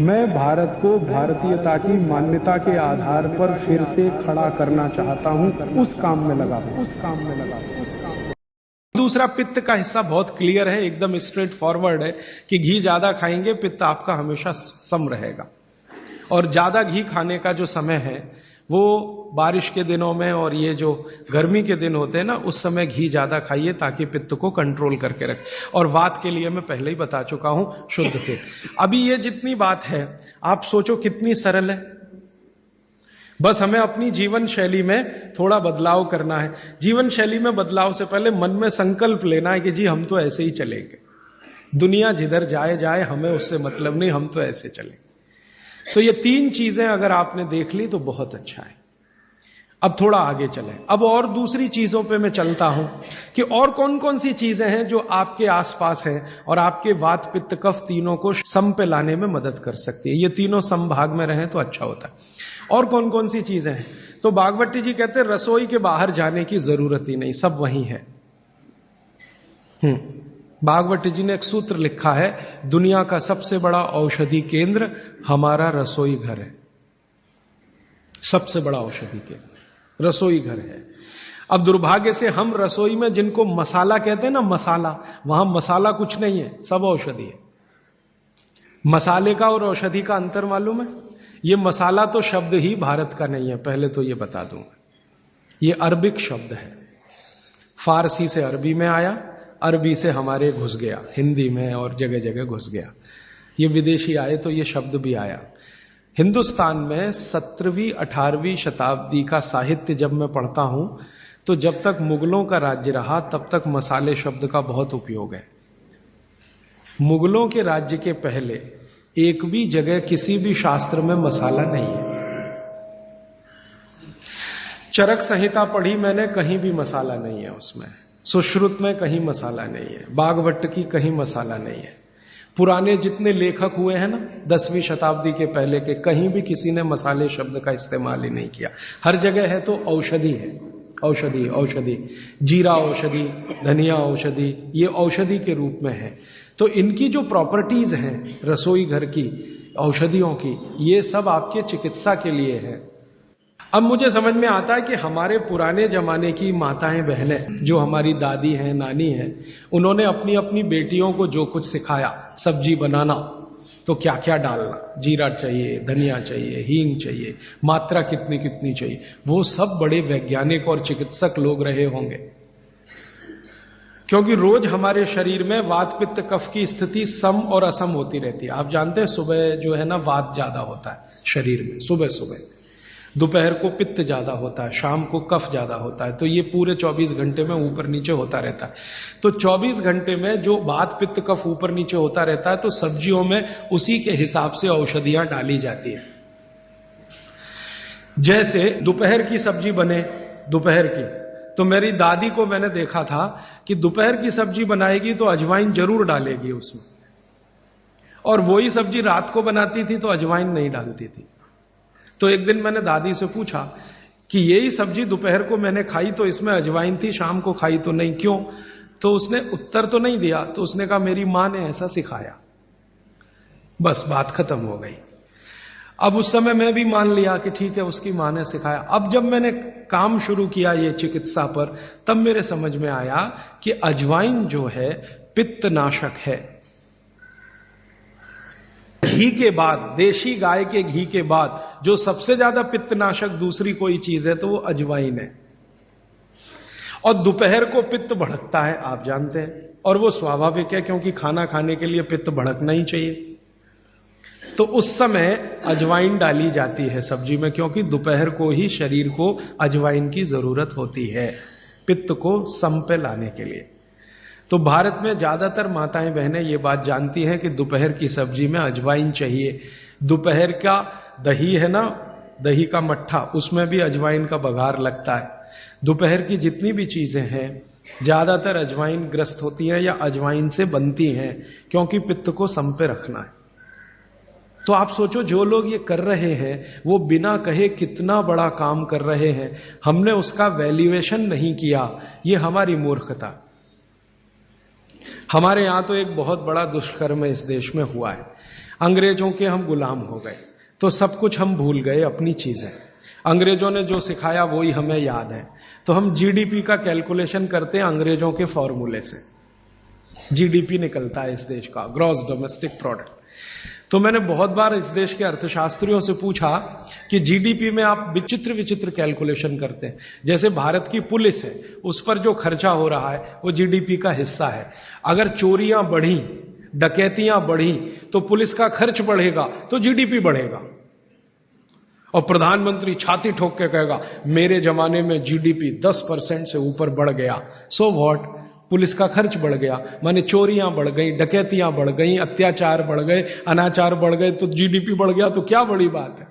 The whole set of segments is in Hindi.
मैं भारत को भारतीयता की मान्यता के आधार पर फिर से खड़ा करना चाहता हूं, उस काम में लगा हूं। दूसरा, पित्त का हिस्सा बहुत क्लियर है, एकदम स्ट्रेट फॉरवर्ड है कि घी ज्यादा खाएंगे पित्त आपका हमेशा सम रहेगा। और ज्यादा घी खाने का जो समय है वो बारिश के दिनों में और ये जो गर्मी के दिन होते हैं ना, उस समय घी ज्यादा खाइए ताकि पित्त को कंट्रोल करके रखे। और वात के लिए मैं पहले ही बता चुका हूं, शुद्ध पित्त। अभी ये जितनी बात है आप सोचो कितनी सरल है, बस हमें अपनी जीवन शैली में थोड़ा बदलाव करना है। जीवन शैली में बदलाव से पहले मन में संकल्प लेना है कि जी हम तो ऐसे ही चलेंगे, दुनिया जिधर जाए जाए हमें उससे मतलब नहीं, हम तो ऐसे चलेंगे। तो ये तीन चीजें अगर आपने देख ली तो बहुत अच्छा है। अब थोड़ा आगे चलें, अब और दूसरी चीजों पे मैं चलता हूं कि और कौन कौन सी चीजें हैं जो आपके आसपास हैं और आपके वात पित्त कफ तीनों को सम पे लाने में मदद कर सकती है। ये तीनों समभाग में रहें तो अच्छा होता है। और कौन कौन सी चीजें हैं? तो भागवती जी कहते हैं रसोई के बाहर जाने की जरूरत ही नहीं, सब वहीं है। भागवती जी ने एक सूत्र लिखा है, दुनिया का सबसे बड़ा औषधि केंद्र हमारा रसोई घर है। सबसे बड़ा औषधि केंद्र रसोई घर है। अब दुर्भाग्य से हम रसोई में जिनको मसाला कहते हैं ना, मसाला, वहां मसाला कुछ नहीं है, सब औषधि है। मसाले का और औषधि का अंतर मालूम है? ये मसाला तो शब्द ही भारत का नहीं है, पहले तो ये बता दूं। ये अरबिक शब्द है, फारसी से अरबी में आया, अरबी से हमारे घुस गया, हिंदी में और जगह जगह घुस गया। ये विदेशी आए तो ये शब्द भी आया। हिंदुस्तान में 17वीं 18वीं शताब्दी का साहित्य जब मैं पढ़ता हूं तो जब तक मुगलों का राज्य रहा तब तक मसाले शब्द का बहुत उपयोग है। मुगलों के राज्य के पहले एक भी जगह किसी भी शास्त्र में मसाला नहीं है। चरक संहिता पढ़ी मैंने, कहीं भी मसाला नहीं है उसमें। सुश्रुत में कहीं मसाला नहीं है, बागवट की कहीं मसाला नहीं है। पुराने जितने लेखक हुए हैं ना 10वीं शताब्दी के पहले के, कहीं भी किसी ने मसाले शब्द का इस्तेमाल ही नहीं किया। हर जगह है तो औषधि है, औषधि औषधि, जीरा औषधि, धनिया औषधि, ये औषधि के रूप में है। तो इनकी जो प्रॉपर्टीज हैं रसोई घर की औषधियों की, ये सब आपके चिकित्सा के लिए है। अब मुझे समझ में आता है कि हमारे पुराने जमाने की माताएं बहनें, जो हमारी दादी हैं, नानी हैं, उन्होंने अपनी अपनी बेटियों को जो कुछ सिखाया, सब्जी बनाना तो क्या क्या डालना, जीरा चाहिए, धनिया चाहिए, हींग चाहिए, मात्रा कितनी कितनी चाहिए, वो सब बड़े वैज्ञानिक और चिकित्सक लोग रहे होंगे। क्योंकि रोज हमारे शरीर में वात पित्त कफ की स्थिति सम और असम होती रहती है। आप जानते हैं सुबह जो है ना वात ज्यादा होता है शरीर में, सुबह सुबह, दोपहर को पित्त ज्यादा होता है, शाम को कफ ज्यादा होता है। तो ये पूरे 24 घंटे में ऊपर नीचे होता रहता है। तो 24 घंटे में जो वात पित्त कफ ऊपर नीचे होता रहता है, तो सब्जियों में उसी के हिसाब से औषधियां डाली जाती है। जैसे दोपहर की सब्जी बने, दोपहर की, तो मेरी दादी को मैंने देखा था कि दोपहर की सब्जी बनाएगी तो अजवाइन जरूर डालेगी उसमें, और वही सब्जी रात को बनाती थी तो अजवाइन नहीं डालती थी। तो एक दिन मैंने दादी से पूछा कि यही सब्जी दोपहर को मैंने खाई तो इसमें अजवाइन थी, शाम को खाई तो नहीं, क्यों? तो उसने उत्तर तो नहीं दिया, तो उसने कहा मेरी मां ने ऐसा सिखाया। बस बात खत्म हो गई। अब उस समय मैं भी मान लिया कि ठीक है, उसकी मां ने सिखाया। अब जब मैंने काम शुरू किया ये चिकित्सा पर, तब मेरे समझ में आया कि अजवाइन जो है पित्तनाशक है। घी के बाद, देशी गाय के घी के बाद जो सबसे ज्यादा पित्तनाशक दूसरी कोई चीज है तो वो अजवाइन है। और दोपहर को पित्त भड़कता है, आप जानते हैं, और वो स्वाभाविक है क्योंकि खाना खाने के लिए पित्त भड़कना ही चाहिए। तो उस समय अजवाइन डाली जाती है सब्जी में, क्योंकि दोपहर को ही शरीर को अजवाइन की जरूरत होती है पित्त को सम पे लाने के लिए। तो भारत में ज्यादातर माताएं बहनें ये बात जानती हैं कि दोपहर की सब्जी में अजवाइन चाहिए। दोपहर का दही है ना, दही का मट्ठा, उसमें भी अजवाइन का बघार लगता है। दोपहर की जितनी भी चीजें हैं ज्यादातर अजवाइन ग्रस्त होती हैं या अजवाइन से बनती हैं, क्योंकि पित्त को सम पे रखना है। तो आप सोचो, जो लोग ये कर रहे हैं वो बिना कहे कितना बड़ा काम कर रहे हैं। हमने उसका वैल्यूएशन नहीं किया, ये हमारी मूर्खता। हमारे यहां तो एक बहुत बड़ा दुष्कर्म इस देश में हुआ है। अंग्रेजों के हम गुलाम हो गए, तो सब कुछ हम भूल गए, अपनी चीजें। अंग्रेजों ने जो सिखाया वही हमें याद है। तो हम जीडीपी का कैलकुलेशन करते हैं अंग्रेजों के फॉर्मूले से। जीडीपी निकलता है इस देश का, ग्रॉस डोमेस्टिक प्रोडक्ट। तो मैंने बहुत बार इस देश के अर्थशास्त्रियों से पूछा कि जीडीपी में आप विचित्र विचित्र कैलकुलेशन करते हैं। जैसे भारत की पुलिस है, उस पर जो खर्चा हो रहा है वो जीडीपी का हिस्सा है। अगर चोरियां बढ़ी, डकैतियां बढ़ी, तो पुलिस का खर्च बढ़ेगा तो जीडीपी बढ़ेगा। और प्रधानमंत्री छाती ठोक के कहेगा मेरे जमाने में जीडीपी 10% से ऊपर बढ़ गया। सो व्हाट, पुलिस का खर्च बढ़ गया, माने चोरियां बढ़ गई, डकैतियां बढ़ गई, अत्याचार बढ़ गए, अनाचार बढ़ गए, तो जीडीपी बढ़ गया, तो क्या बड़ी बात है।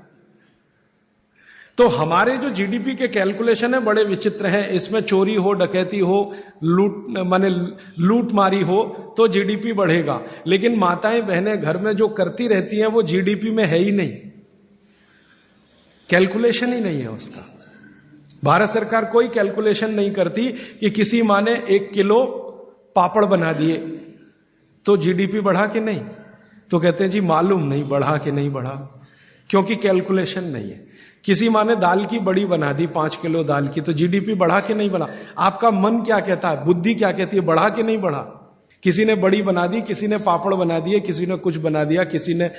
तो हमारे जो जीडीपी के कैलकुलेशन है बड़े विचित्र हैं। इसमें चोरी हो, डकैती हो, लूट मारी हो तो जीडीपी बढ़ेगा, लेकिन माताएं बहनें घर में जो करती रहती हैं वो जीडीपी में है ही नहीं, कैलकुलेशन ही नहीं है उसका। भारत सरकार कोई कैलकुलेशन नहीं करती कि किसी माँ ने 1 किलो पापड़ बना दिए तो जीडीपी बढ़ा कि नहीं, तो कहते हैं जी मालूम नहीं बढ़ा कि नहीं बढ़ा, क्योंकि कैलकुलेशन नहीं है। किसी माँ ने दाल की बड़ी बना दी 5 किलो दाल की, तो जीडीपी बढ़ा कि नहीं बढ़ा। आपका मन क्या कहता है, बुद्धि क्या कहती है, बढ़ा कि नहीं बढ़ा। किसी ने बड़ी बना दी, किसी ने पापड़ बना दिए, किसी ने कुछ बना दिया, किसी ने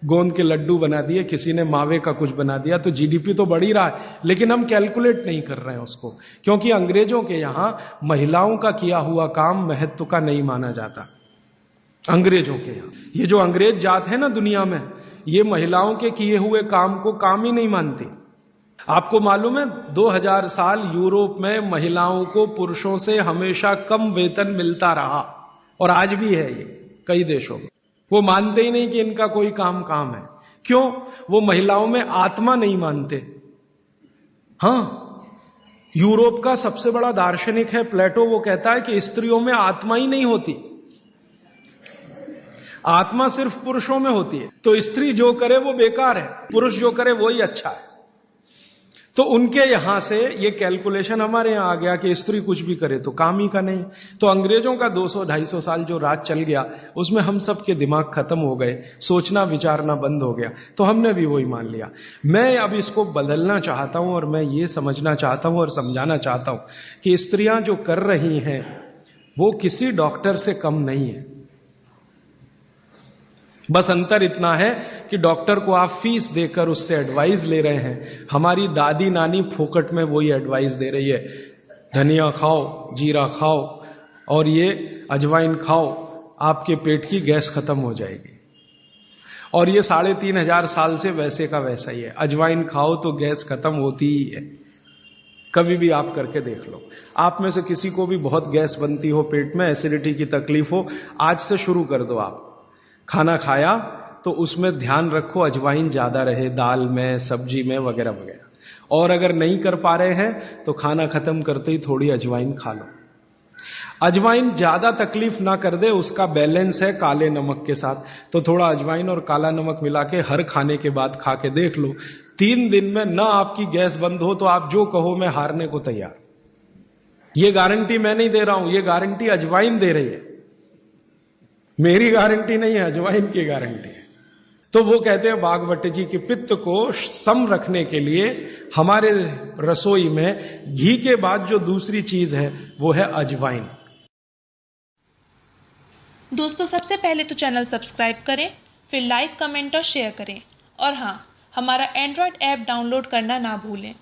गोंद के लड्डू बना दिए, किसी ने मावे का कुछ बना दिया, तो जीडीपी तो बढ़ ही रहा है, लेकिन हम कैलकुलेट नहीं कर रहे हैं उसको, क्योंकि अंग्रेजों के यहां महिलाओं का किया हुआ काम महत्व का नहीं माना जाता। अंग्रेजों के यहां ये जो अंग्रेज जात है ना दुनिया में, ये महिलाओं के किए हुए काम को काम ही नहीं मानती। आपको मालूम है 2000 साल यूरोप में महिलाओं को पुरुषों से हमेशा कम वेतन मिलता रहा, और आज भी है ये कई देशों में। वो मानते ही नहीं कि इनका कोई काम है। क्यों? वो महिलाओं में आत्मा नहीं मानते। हां, यूरोप का सबसे बड़ा दार्शनिक है प्लेटो, वो कहता है कि स्त्रियों में आत्मा ही नहीं होती, आत्मा सिर्फ पुरुषों में होती है। तो स्त्री जो करे वो बेकार है, पुरुष जो करे वो ही अच्छा है। तो उनके यहां से ये कैलकुलेशन हमारे यहां आ गया कि स्त्री कुछ भी करे तो काम ही का नहीं। तो अंग्रेजों का 200-250 साल जो राज चल गया, उसमें हम सब के दिमाग खत्म हो गए, सोचना विचारना बंद हो गया, तो हमने भी वही मान लिया। मैं अब इसको बदलना चाहता हूं, और मैं ये समझना चाहता हूं और समझाना चाहता हूं कि स्त्रियां जो कर रही हैं वो किसी डॉक्टर से कम नहीं है। बस अंतर इतना है कि डॉक्टर को आप फीस देकर उससे एडवाइस ले रहे हैं, हमारी दादी नानी फोकट में वही एडवाइस दे रही है, धनिया खाओ, जीरा खाओ और ये अजवाइन खाओ, आपके पेट की गैस खत्म हो जाएगी। और ये 3500 साल से वैसे का वैसा ही है, अजवाइन खाओ तो गैस खत्म होती ही है। कभी भी आप करके देख लो। आप में से किसी को भी बहुत गैस बनती हो, पेट में एसिडिटी की तकलीफ हो, आज से शुरू कर दो। आप खाना खाया तो उसमें ध्यान रखो अजवाइन ज्यादा रहे, दाल में, सब्जी में, वगैरह वगैरह। और अगर नहीं कर पा रहे हैं तो खाना खत्म करते ही थोड़ी अजवाइन खा लो। अजवाइन ज्यादा तकलीफ ना कर दे, उसका बैलेंस है काले नमक के साथ, तो थोड़ा अजवाइन और काला नमक मिला के हर खाने के बाद खा के देख लो। 3 दिन में ना आपकी गैस बंद हो तो आप जो कहो मैं हारने को तैयार। ये गारंटी मैं नहीं दे रहा हूं, ये गारंटी अजवाइन दे रही है, मेरी गारंटी नहीं है, अजवाइन की गारंटी है। तो वो कहते हैं बागवट जी कि पित्त को सम रखने के लिए हमारे रसोई में घी के बाद जो दूसरी चीज है वो है अजवाइन। दोस्तों, सबसे पहले तो चैनल सब्सक्राइब करें, फिर लाइक, कमेंट और शेयर करें, और हाँ, हमारा एंड्रॉयड ऐप डाउनलोड करना ना भूलें।